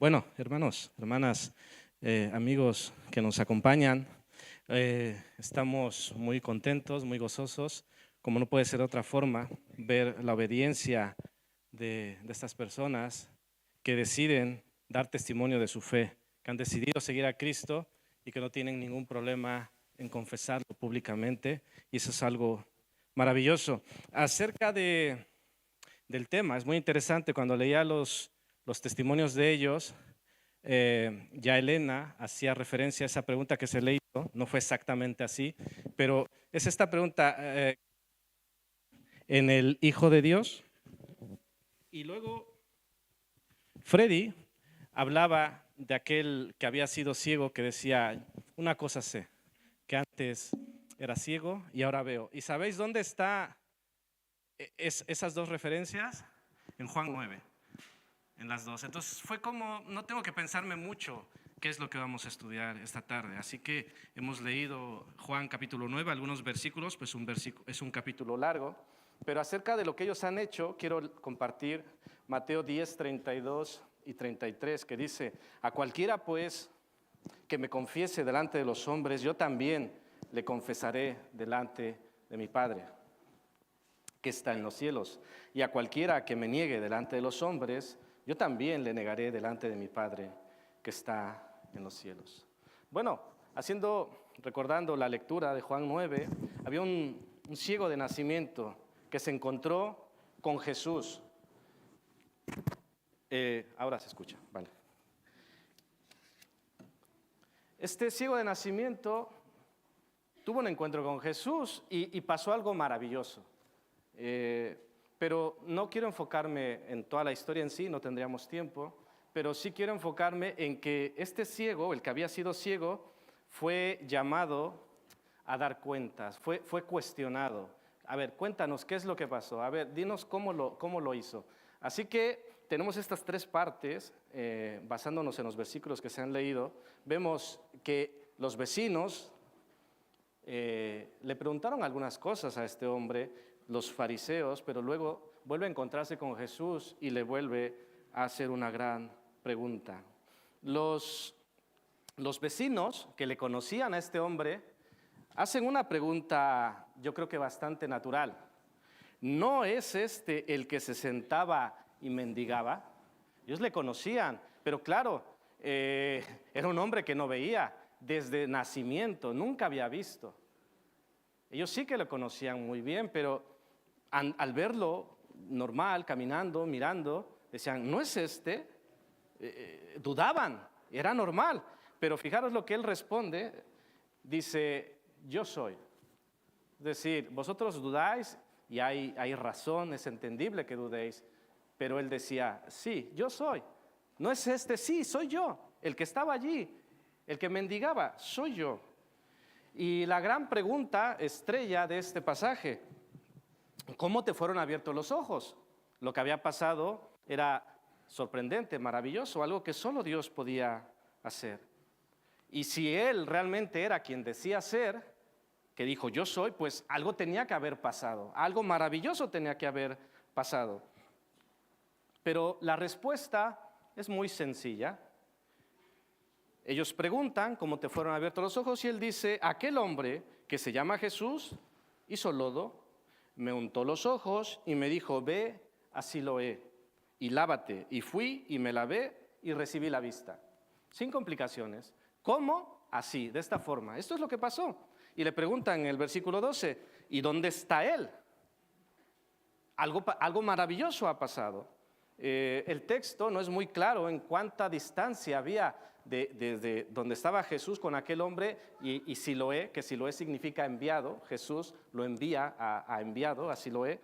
Bueno, hermanos, hermanas, amigos que nos acompañan, estamos muy contentos, muy gozosos, como no puede ser de otra forma, ver la obediencia de estas personas que deciden dar testimonio de su fe, que han decidido seguir a Cristo y que no tienen ningún problema en confesarlo públicamente, y eso es algo maravilloso. Del tema, es muy interesante cuando leía los testimonios de ellos. Ya Elena hacía referencia a esa pregunta que se le hizo, no fue exactamente así, pero es esta pregunta en el Hijo de Dios. Y luego Freddy hablaba de aquel que había sido ciego, que decía, una cosa sé, que antes era ciego y ahora veo. ¿Y sabéis dónde está esas dos referencias? En Juan 9. En las dos. Entonces fue como, no tengo que pensarme mucho qué es lo que vamos a estudiar esta tarde. Así que hemos leído Juan capítulo 9, algunos versículos, pues es un capítulo largo, pero acerca de lo que ellos han hecho, quiero compartir Mateo 10, 32 y 33, que dice, a cualquiera pues que me confiese delante de los hombres, yo también le confesaré delante de mi Padre que está en los cielos. Y a cualquiera que me niegue delante de los hombres, yo también le negaré delante de mi Padre que está en los cielos. Bueno, recordando la lectura de Juan 9, había un ciego de nacimiento que se encontró con Jesús. Ahora se escucha, vale. Este ciego de nacimiento tuvo un encuentro con Jesús y pasó algo maravilloso. Pero no quiero enfocarme en toda la historia en sí, no tendríamos tiempo, pero sí quiero enfocarme en que este ciego, el que había sido ciego, fue llamado a dar cuentas, fue cuestionado. A ver, cuéntanos, ¿qué es lo que pasó? A ver, dinos cómo lo hizo. Así que tenemos estas tres partes, basándonos en los versículos que se han leído, vemos que los vecinos le preguntaron algunas cosas a este hombre, los fariseos, pero luego vuelve a encontrarse con Jesús y le vuelve a hacer una gran pregunta. Los vecinos que le conocían a este hombre hacen una pregunta, yo creo que bastante natural. ¿No es este el que se sentaba y mendigaba? Ellos le conocían, pero claro, era un hombre que no veía desde nacimiento, nunca había visto. Ellos sí que lo conocían muy bien, pero al verlo normal, caminando, mirando, decían, ¿no es este? Dudaban, era normal. Pero fijaros lo que él responde, dice, yo soy. Es decir, vosotros dudáis y hay razón, es entendible que dudéis, pero él decía, sí, yo soy. ¿No es este? Sí, soy yo, el que estaba allí, el que mendigaba, soy yo. Y la gran pregunta estrella de este pasaje, ¿cómo te fueron abiertos los ojos? Lo que había pasado era sorprendente, maravilloso, algo que solo Dios podía hacer. Y si Él realmente era quien decía ser, que dijo yo soy, pues algo tenía que haber pasado, algo maravilloso tenía que haber pasado. Pero la respuesta es muy sencilla. Ellos preguntan cómo te fueron abiertos los ojos y él dice, aquel hombre que se llama Jesús hizo lodo, me untó los ojos y me dijo, ve a Siloé y lávate. Y fui y me lavé y recibí la vista. Sin complicaciones. ¿Cómo? Así, de esta forma. Esto es lo que pasó. Y le preguntan en el versículo 12, ¿y dónde está él? Algo maravilloso ha pasado. El texto no es muy claro en cuánta distancia había desde donde estaba Jesús con aquel hombre y Siloé, que Siloé significa enviado. Jesús lo envía a enviado, a Siloé.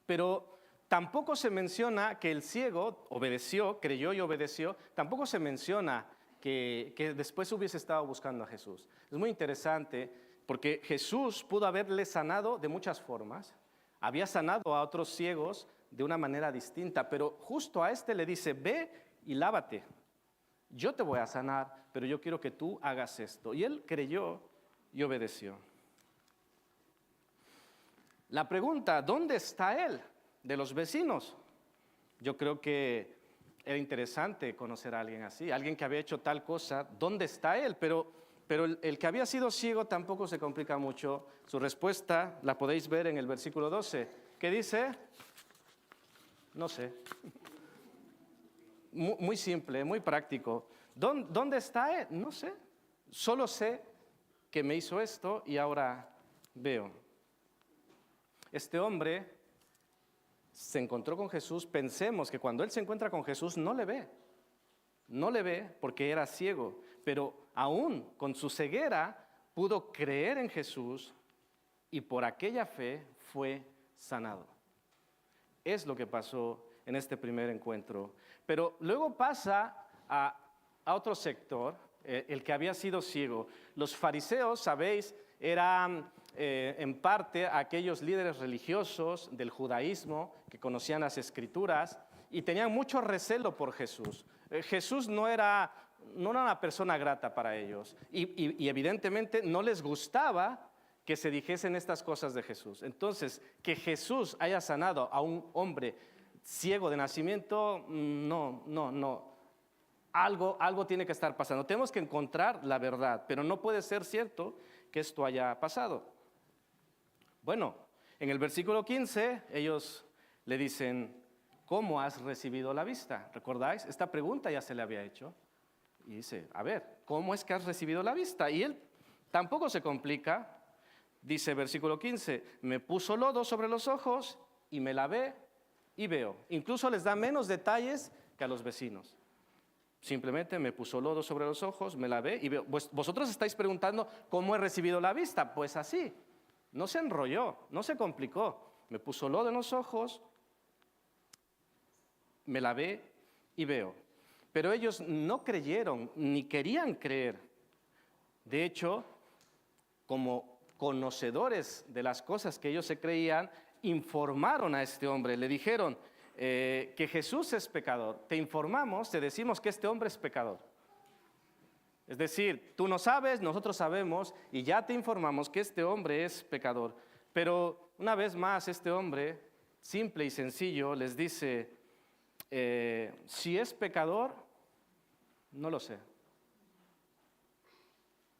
Pero tampoco se menciona que el ciego obedeció, creyó y obedeció. Tampoco se menciona que después hubiese estado buscando a Jesús. Es muy interesante porque Jesús pudo haberle sanado de muchas formas. Había sanado a otros ciegos de una manera distinta, pero justo a este le dice, ve y lávate. Yo te voy a sanar, pero yo quiero que tú hagas esto. Y él creyó y obedeció. La pregunta, ¿dónde está él? De los vecinos. Yo creo que era interesante conocer a alguien así, alguien que había hecho tal cosa, ¿dónde está él? Pero el que había sido ciego tampoco se complica mucho. Su respuesta la podéis ver en el versículo 12. ¿Qué dice? No sé. Muy simple, muy práctico. ¿Dónde está él? No sé. Solo sé que me hizo esto y ahora veo. Este hombre se encontró con Jesús. Pensemos que cuando él se encuentra con Jesús no le ve. No le ve porque era ciego, pero aún con su ceguera pudo creer en Jesús y por aquella fe fue sanado. Es lo que pasó en este primer encuentro. Pero luego pasa a otro sector, el que había sido ciego. Los fariseos, sabéis, eran en parte aquellos líderes religiosos del judaísmo que conocían las Escrituras y tenían mucho recelo por Jesús. Jesús no era una persona grata para ellos y evidentemente no les gustaba que se dijesen estas cosas de Jesús. Entonces, que Jesús haya sanado a un hombre ciego de nacimiento, no. Algo tiene que estar pasando. Tenemos que encontrar la verdad, pero no puede ser cierto que esto haya pasado. Bueno, en el versículo 15, ellos le dicen, ¿cómo has recibido la vista? ¿Recordáis? Esta pregunta ya se le había hecho. Y dice, a ver, ¿cómo es que has recibido la vista? Y él tampoco se complica. Dice versículo 15, me puso lodo sobre los ojos y me lavé y veo. Incluso les da menos detalles que a los vecinos. Simplemente me puso lodo sobre los ojos, me lavé y veo. Pues vosotros estáis preguntando, ¿cómo he recibido la vista? Pues así, no se enrolló, no se complicó. Me puso lodo en los ojos, me lavé y veo. Pero ellos no creyeron ni querían creer. De hecho, como conocedores de las cosas que ellos se creían, informaron a este hombre, le dijeron que Jesús es pecador. Te informamos, te decimos que este hombre es pecador. Es decir, tú no sabes, nosotros sabemos y ya te informamos que este hombre es pecador. Pero una vez más este hombre, simple y sencillo, les dice, si es pecador, no lo sé.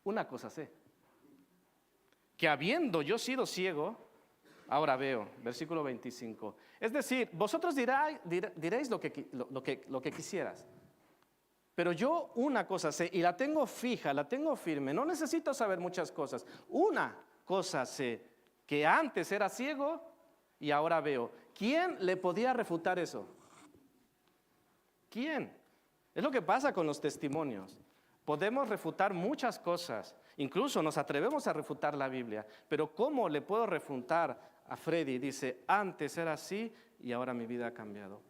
Una cosa sé, que habiendo yo sido ciego, ahora veo, versículo 25. Es decir, vosotros diréis lo que quisieras. Pero yo una cosa sé, y la tengo fija, la tengo firme, no necesito saber muchas cosas. Una cosa sé, que antes era ciego y ahora veo. ¿Quién le podía refutar eso? ¿Quién? Es lo que pasa con los testimonios. Podemos refutar muchas cosas, incluso nos atrevemos a refutar la Biblia, pero ¿cómo le puedo refutar a Freddy? Dice, antes era así y ahora mi vida ha cambiado.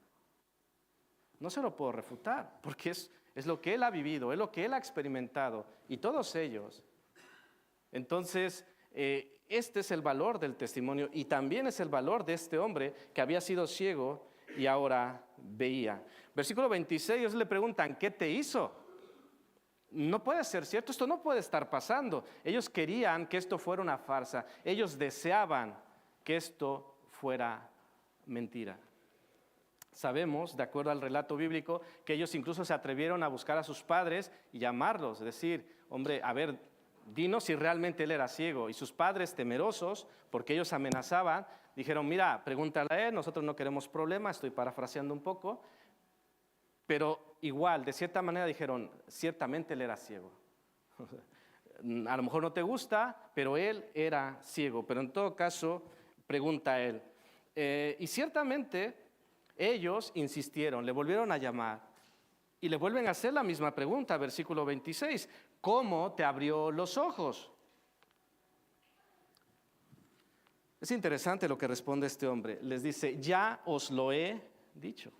No se lo puedo refutar, porque es lo que él ha vivido, es lo que él ha experimentado, y todos ellos. Entonces, este es el valor del testimonio, y también es el valor de este hombre que había sido ciego y ahora veía. Versículo 26, ellos le preguntan, ¿qué te hizo? No puede ser cierto, esto no puede estar pasando. Ellos querían que esto fuera una farsa, ellos deseaban que esto fuera mentira. Sabemos, de acuerdo al relato bíblico, que ellos incluso se atrevieron a buscar a sus padres y llamarlos, decir, hombre, a ver, dinos si realmente él era ciego. Y sus padres, temerosos, porque ellos amenazaban, dijeron, mira, pregúntale a él, nosotros no queremos problemas, estoy parafraseando un poco, pero igual, de cierta manera dijeron, ciertamente él era ciego. A lo mejor no te gusta, pero él era ciego. Pero en todo caso, pregunta a él. Y ciertamente ellos insistieron, le volvieron a llamar y le vuelven a hacer la misma pregunta, versículo 26. ¿Cómo te abrió los ojos? Es interesante lo que responde este hombre. Les dice, ya os lo he dicho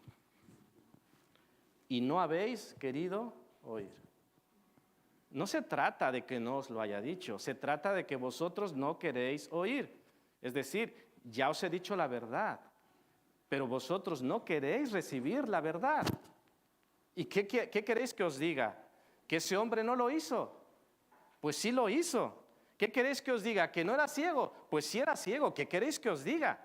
y no habéis querido oír. No se trata de que no os lo haya dicho, se trata de que vosotros no queréis oír. Es decir, ya os he dicho la verdad, pero vosotros no queréis recibir la verdad. ¿Y qué queréis que os diga? ¿Que ese hombre no lo hizo? Pues sí lo hizo. ¿Qué queréis que os diga? ¿Que no era ciego? Pues sí era ciego. ¿Qué queréis que os diga?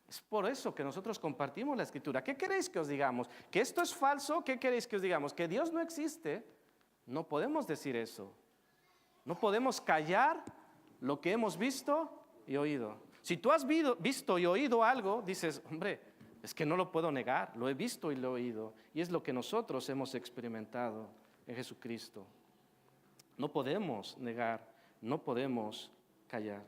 Es por eso que nosotros compartimos la Escritura. ¿Qué queréis que os digamos? ¿Que esto es falso? ¿Qué queréis que os digamos? ¿Que Dios no existe? No podemos decir eso. No podemos callar lo que hemos visto y oído. Si tú has visto y oído algo, dices, hombre, es que no lo puedo negar, lo he visto y lo he oído. Y es lo que nosotros hemos experimentado en Jesucristo. No podemos negar, no podemos callar.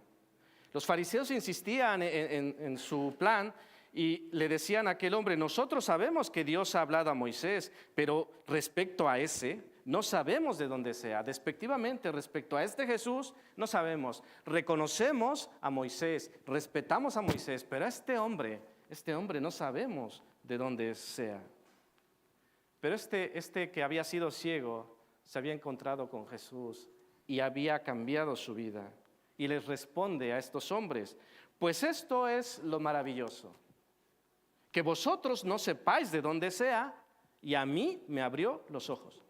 Los fariseos insistían en su plan y le decían a aquel hombre, nosotros sabemos que Dios ha hablado a Moisés, pero respecto a ese, no sabemos de dónde sea. Despectivamente, respecto a este Jesús, no sabemos. Reconocemos a Moisés, respetamos a Moisés, pero a este hombre no sabemos de dónde sea. Pero este que había sido ciego, se había encontrado con Jesús y había cambiado su vida. Y les responde a estos hombres, pues esto es lo maravilloso, que vosotros no sepáis de dónde sea, y a mí me abrió los ojos.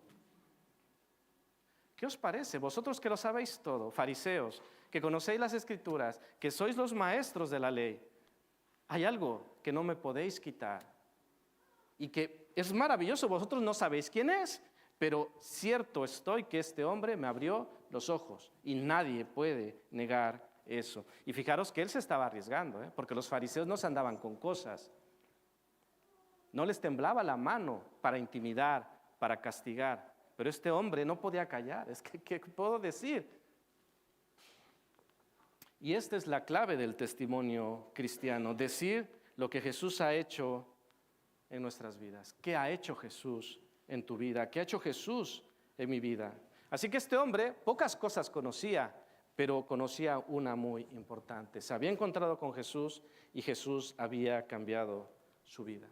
¿Qué os parece? Vosotros que lo sabéis todo, fariseos, que conocéis las Escrituras, que sois los maestros de la ley, hay algo que no me podéis quitar y que es maravilloso, vosotros no sabéis quién es, pero cierto estoy que este hombre me abrió los ojos y nadie puede negar eso. Y fijaros que él se estaba arriesgando, porque los fariseos no se andaban con cosas. No les temblaba la mano para intimidar, para castigar, pero este hombre no podía callar. Es que, ¿qué puedo decir? Y esta es la clave del testimonio cristiano, decir lo que Jesús ha hecho en nuestras vidas. ¿Qué ha hecho Jesús en tu vida? ¿Qué ha hecho Jesús en mi vida? Así que este hombre pocas cosas conocía, pero conocía una muy importante. Se había encontrado con Jesús y Jesús había cambiado su vida.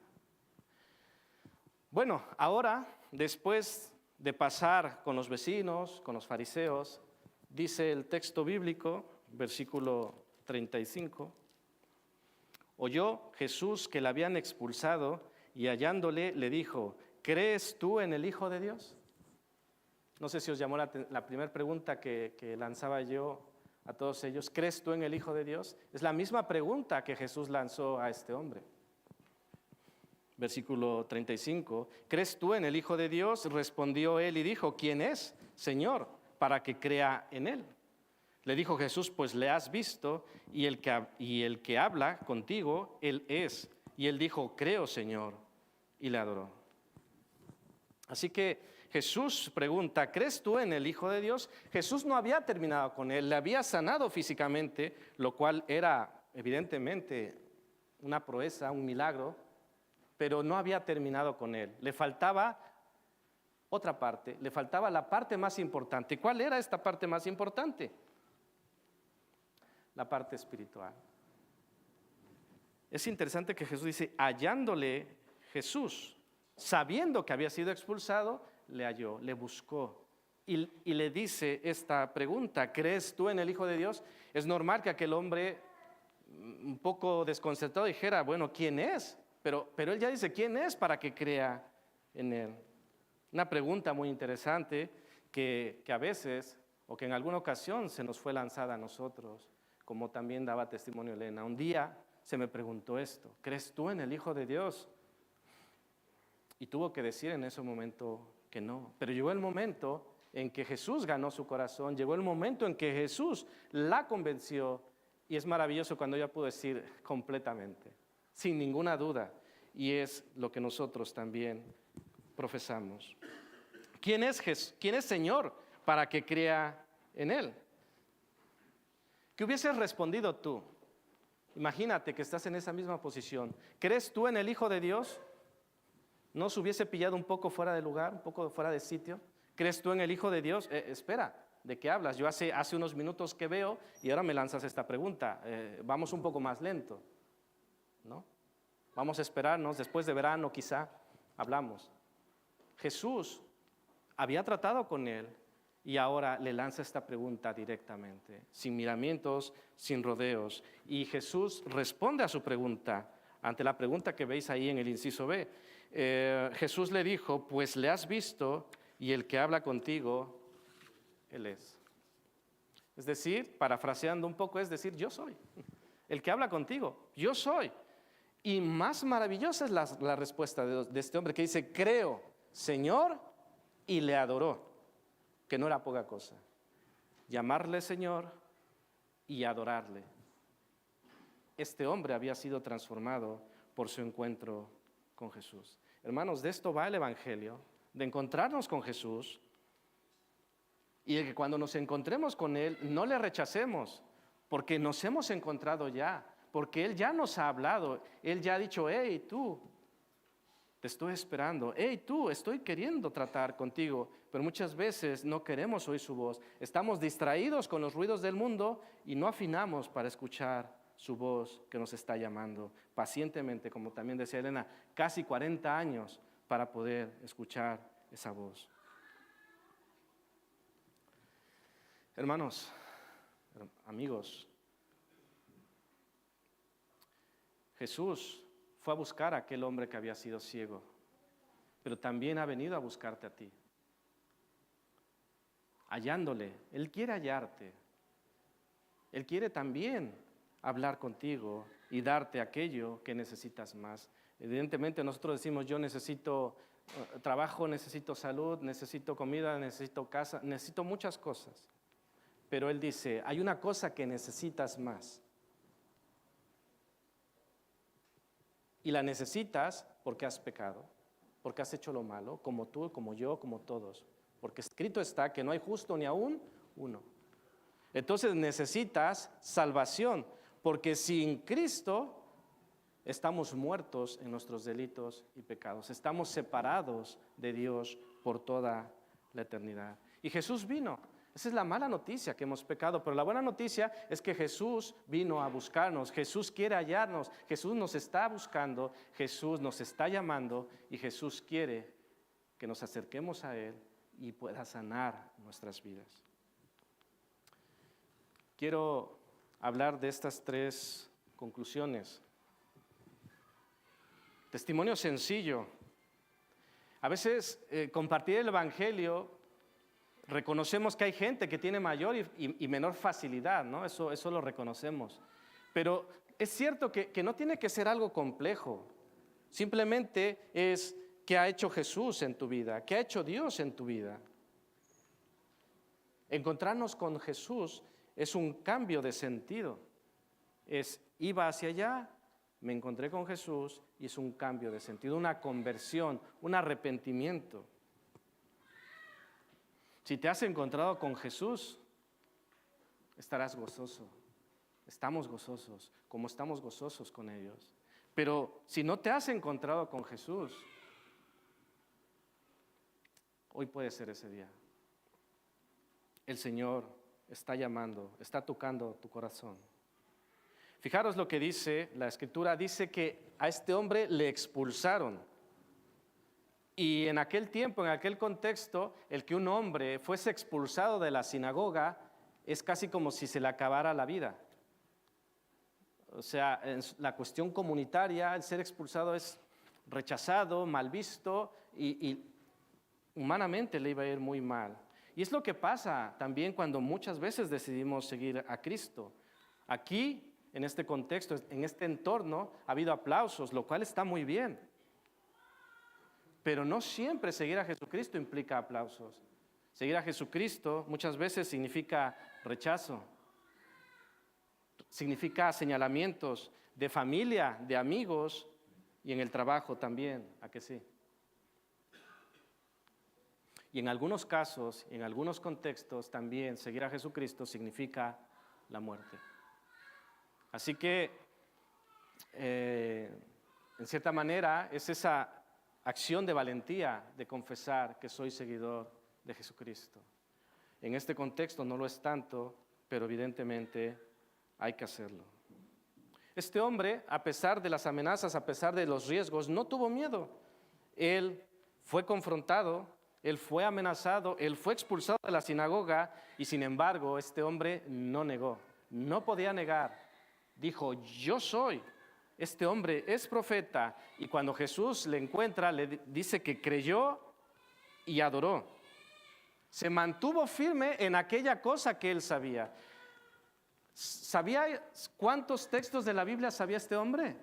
Bueno, ahora, después de pasar con los vecinos, con los fariseos, dice el texto bíblico, versículo 35, oyó Jesús que le habían expulsado y hallándole le dijo, ¿crees tú en el Hijo de Dios? No sé si os llamó la primera pregunta que lanzaba yo a todos ellos. ¿Crees tú en el Hijo de Dios? Es la misma pregunta que Jesús lanzó a este hombre. Versículo 35. ¿Crees tú en el Hijo de Dios? Respondió él y dijo, ¿quién es, Señor, para que crea en él? Le dijo Jesús, pues le has visto y el que habla contigo, él es. Y él dijo, creo, Señor, y le adoró. Así que Jesús pregunta, ¿crees tú en el Hijo de Dios? Jesús no había terminado con él, le había sanado físicamente, lo cual era evidentemente una proeza, un milagro, pero no había terminado con él. Le faltaba otra parte, le faltaba la parte más importante. ¿Cuál era esta parte más importante? La parte espiritual. Es interesante que Jesús dice, hallándole Jesús, sabiendo que había sido expulsado, le halló, le buscó y le dice esta pregunta, ¿crees tú en el Hijo de Dios? Es normal que aquel hombre un poco desconcertado dijera, bueno, ¿quién es? Pero él ya dice, ¿quién es para que crea en él? Una pregunta muy interesante que a veces, o que en alguna ocasión se nos fue lanzada a nosotros, como también daba testimonio Elena. Un día se me preguntó esto, ¿crees tú en el Hijo de Dios? Y tuvo que decir en ese momento que no. Pero llegó el momento en que Jesús ganó su corazón, llegó el momento en que Jesús la convenció, y es maravilloso cuando ella pudo decir completamente, sin ninguna duda, y es lo que nosotros también profesamos. ¿Quién es Señor para que crea en Él? ¿Qué hubieses respondido tú? Imagínate que estás en esa misma posición. ¿Crees tú en el Hijo de Dios? ¿No se hubiese pillado un poco fuera de lugar, un poco fuera de sitio? ¿Crees tú en el Hijo de Dios? Espera, ¿de qué hablas? Yo hace unos minutos que veo y ahora me lanzas esta pregunta. Vamos un poco más lento, ¿no? Vamos a esperarnos, después de verano quizá hablamos. Jesús había tratado con él y ahora le lanza esta pregunta directamente, sin miramientos, sin rodeos. Y Jesús responde a su pregunta, ante la pregunta que veis ahí en el inciso B. Jesús le dijo, pues le has visto y el que habla contigo, Él es. Es decir, parafraseando un poco, es decir, yo soy. El que habla contigo, yo soy. Y más maravillosa es la respuesta de este hombre que dice, creo, Señor, y le adoró, que no era poca cosa. Llamarle Señor y adorarle. Este hombre había sido transformado por su encuentro con Jesús. Hermanos, de esto va el Evangelio, de encontrarnos con Jesús y de que cuando nos encontremos con Él no le rechacemos, porque nos hemos encontrado ya, porque Él ya nos ha hablado, Él ya ha dicho, hey, tú, te estoy esperando, hey, tú, estoy queriendo tratar contigo, pero muchas veces no queremos oír su voz, estamos distraídos con los ruidos del mundo y no afinamos para escuchar su voz que nos está llamando pacientemente, como también decía Elena, casi 40 años para poder escuchar esa voz. Hermanos, amigos, Jesús fue a buscar a aquel hombre que había sido ciego, pero también ha venido a buscarte a ti. Hallándole, Él quiere hallarte. Él quiere también hablar contigo y darte aquello que necesitas más. Evidentemente nosotros decimos, yo necesito trabajo, necesito salud, necesito comida, necesito casa, necesito muchas cosas. Pero Él dice, hay una cosa que necesitas más. Y la necesitas porque has pecado, porque has hecho lo malo, como tú, como yo, como todos. Porque escrito está que no hay justo ni aún uno. Entonces necesitas salvación, porque sin Cristo estamos muertos en nuestros delitos y pecados. Estamos separados de Dios por toda la eternidad. Y Jesús vino. Esa es la mala noticia, que hemos pecado, pero la buena noticia es que Jesús vino a buscarnos, Jesús quiere hallarnos, Jesús nos está buscando, Jesús nos está llamando y Jesús quiere que nos acerquemos a Él y pueda sanar nuestras vidas. Quiero hablar de estas 3 conclusiones. Testimonio sencillo. A veces compartir el Evangelio, reconocemos que hay gente que tiene mayor y menor facilidad, ¿no? Eso lo reconocemos. Pero es cierto que no tiene que ser algo complejo. Simplemente es qué ha hecho Jesús en tu vida, qué ha hecho Dios en tu vida. Encontrarnos con Jesús es un cambio de sentido. Iba hacia allá, me encontré con Jesús y es un cambio de sentido, una conversión, un arrepentimiento. Si te has encontrado con Jesús, estarás gozoso. Estamos gozosos, como estamos gozosos con ellos. Pero si no te has encontrado con Jesús, hoy puede ser ese día. El Señor está llamando, está tocando tu corazón. Fijaros lo que dice la Escritura, dice que a este hombre le expulsaron. Y en aquel tiempo, en aquel contexto, el que un hombre fuese expulsado de la sinagoga es casi como si se le acabara la vida. O sea, en la cuestión comunitaria, el ser expulsado es rechazado, mal visto y humanamente le iba a ir muy mal. Y es lo que pasa también cuando muchas veces decidimos seguir a Cristo. Aquí, en este contexto, en este entorno, ha habido aplausos, lo cual está muy bien. Pero no siempre seguir a Jesucristo implica aplausos. Seguir a Jesucristo muchas veces significa rechazo, significa señalamientos de familia, de amigos y en el trabajo también, ¿a que sí? Y en algunos casos, en algunos contextos también seguir a Jesucristo significa la muerte. Así que, en cierta manera, es esa acción de valentía de confesar que soy seguidor de Jesucristo. En este contexto no lo es tanto, pero evidentemente hay que hacerlo. Este hombre, a pesar de las amenazas, a pesar de los riesgos, no tuvo miedo. Él fue confrontado, él fue amenazado, él fue expulsado de la sinagoga y sin embargo este hombre no negó, no podía negar. Dijo, yo soy. Este hombre es profeta y cuando Jesús le encuentra, le dice que creyó y adoró. Se mantuvo firme en aquella cosa que él sabía. ¿Sabía cuántos textos de la Biblia sabía este hombre?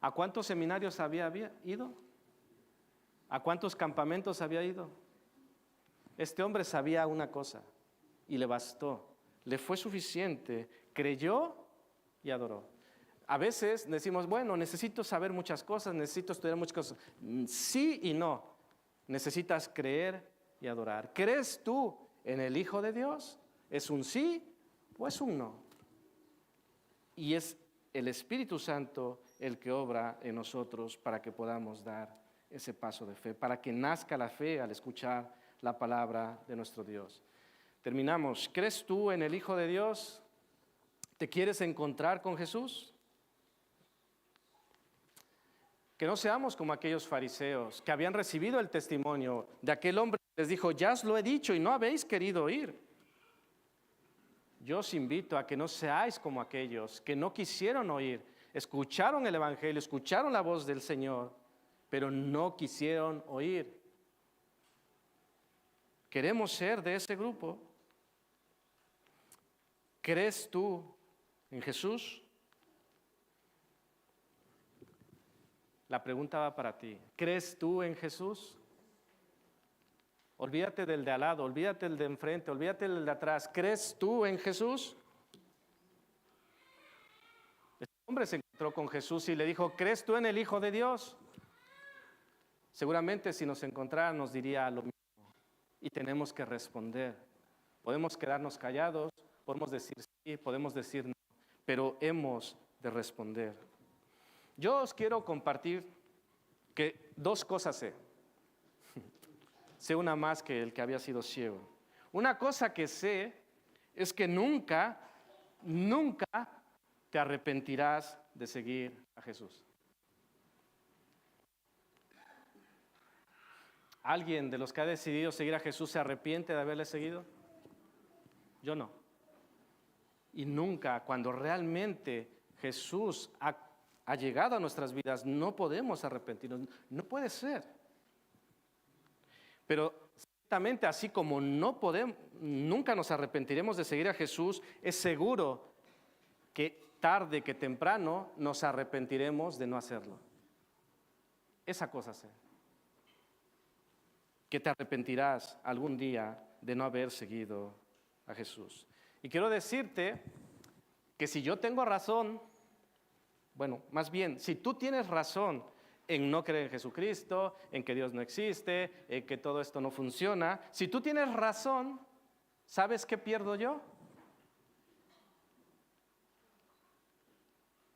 ¿A cuántos seminarios había ido? ¿A cuántos campamentos había ido? Este hombre sabía una cosa y le bastó, le fue suficiente, creyó y adoró. A veces decimos, bueno, necesito saber muchas cosas, necesito estudiar muchas cosas. Sí y no. Necesitas creer y adorar. ¿Crees tú en el Hijo de Dios? ¿Es un sí o es un no? Y es el Espíritu Santo el que obra en nosotros para que podamos dar ese paso de fe, para que nazca la fe al escuchar la palabra de nuestro Dios. Terminamos. ¿Crees tú en el Hijo de Dios? ¿Te quieres encontrar con Jesús? Que no seamos como aquellos fariseos que habían recibido el testimonio de aquel hombre que les dijo, ya os lo he dicho y no habéis querido oír. Yo os invito a que no seáis como aquellos que no quisieron oír, escucharon el Evangelio, escucharon la voz del Señor, pero no quisieron oír. ¿Queremos ser de ese grupo? ¿Crees tú en Jesús? La pregunta va para ti. ¿Crees tú en Jesús? Olvídate del de al lado, olvídate del de enfrente, olvídate del de atrás. ¿Crees tú en Jesús? Este hombre se encontró con Jesús y le dijo, ¿crees tú en el Hijo de Dios? Seguramente si nos encontrara nos diría lo mismo. Y tenemos que responder. Podemos quedarnos callados, podemos decir sí, podemos decir no, pero hemos de responder. Yo os quiero compartir que dos cosas sé. Sé una más que el que había sido ciego. Una cosa que sé es que nunca te arrepentirás de seguir a Jesús. ¿Alguien de los que ha decidido seguir a Jesús se arrepiente de haberle seguido? Yo no. Y nunca, cuando realmente Jesús ha llegado a nuestras vidas, no podemos arrepentirnos. No puede ser. Pero ciertamente, así como nunca nos arrepentiremos de seguir a Jesús, es seguro que tarde que temprano nos arrepentiremos de no hacerlo. Esa cosa sé. Que te arrepentirás algún día de no haber seguido a Jesús. Y quiero decirte que si yo tengo razón, bueno, más bien, si tú tienes razón en no creer en Jesucristo, en que Dios no existe, en que todo esto no funciona, si tú tienes razón, ¿sabes qué pierdo yo?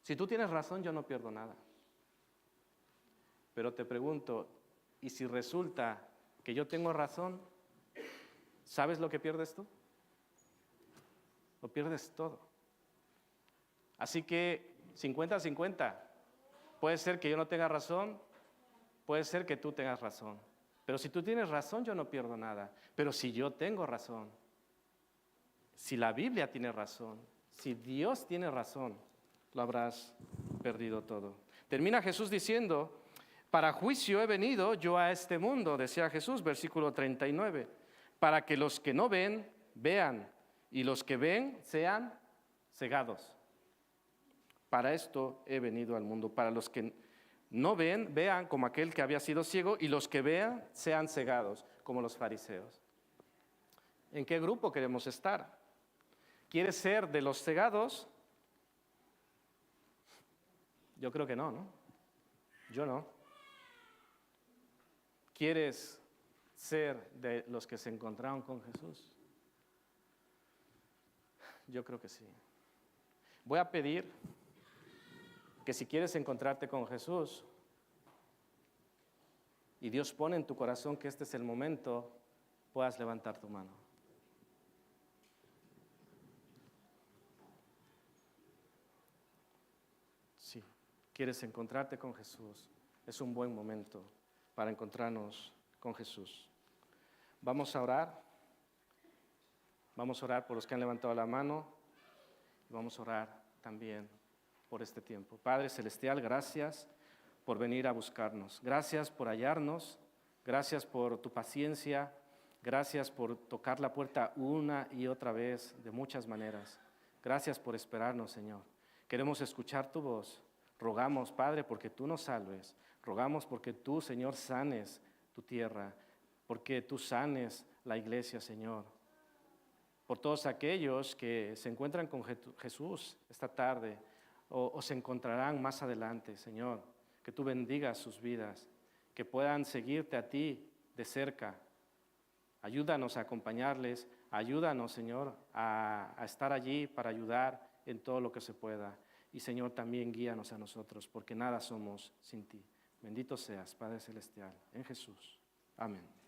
Si tú tienes razón, yo no pierdo nada. Pero te pregunto, ¿y si resulta que yo tengo razón? ¿Sabes lo que pierdes tú? Lo pierdes todo. Así que 50-50. Puede ser que yo no tenga razón, puede ser que tú tengas razón. Pero si tú tienes razón, yo no pierdo nada. Pero si yo tengo razón, si la Biblia tiene razón, si Dios tiene razón, lo habrás perdido todo. Termina Jesús diciendo, para juicio he venido yo a este mundo, decía Jesús, versículo 39, para que los que no ven, vean, y los que ven sean cegados. Para esto he venido al mundo, para los que no ven, vean como aquel que había sido ciego, y los que vean sean cegados, como los fariseos. ¿En qué grupo queremos estar? ¿Quieres ser de los cegados? Yo creo que no, ¿no? Yo no. ¿Quieres ser de los que se encontraron con Jesús? Yo creo que sí. Voy a pedir que si quieres encontrarte con Jesús y Dios pone en tu corazón que este es el momento, puedas levantar tu mano. Sí, quieres encontrarte con Jesús, es un buen momento para encontrarnos con Jesús. Vamos a orar. Vamos a orar por los que han levantado la mano y vamos a orar también por este tiempo. Padre Celestial, gracias por venir a buscarnos. Gracias por hallarnos. Gracias por tu paciencia. Gracias por tocar la puerta una y otra vez de muchas maneras. Gracias por esperarnos, Señor. Queremos escuchar tu voz. Rogamos, Padre, porque tú nos salves. Rogamos porque tú, Señor, sanes tu tierra, porque tú sanes la iglesia, Señor. Por todos aquellos que se encuentran con Jesús esta tarde o se encontrarán más adelante, Señor, que tú bendigas sus vidas, que puedan seguirte a ti de cerca. Ayúdanos a acompañarles, ayúdanos, Señor, a estar allí para ayudar en todo lo que se pueda. Y, Señor, también guíanos a nosotros, porque nada somos sin ti. Bendito seas, Padre Celestial, en Jesús. Amén.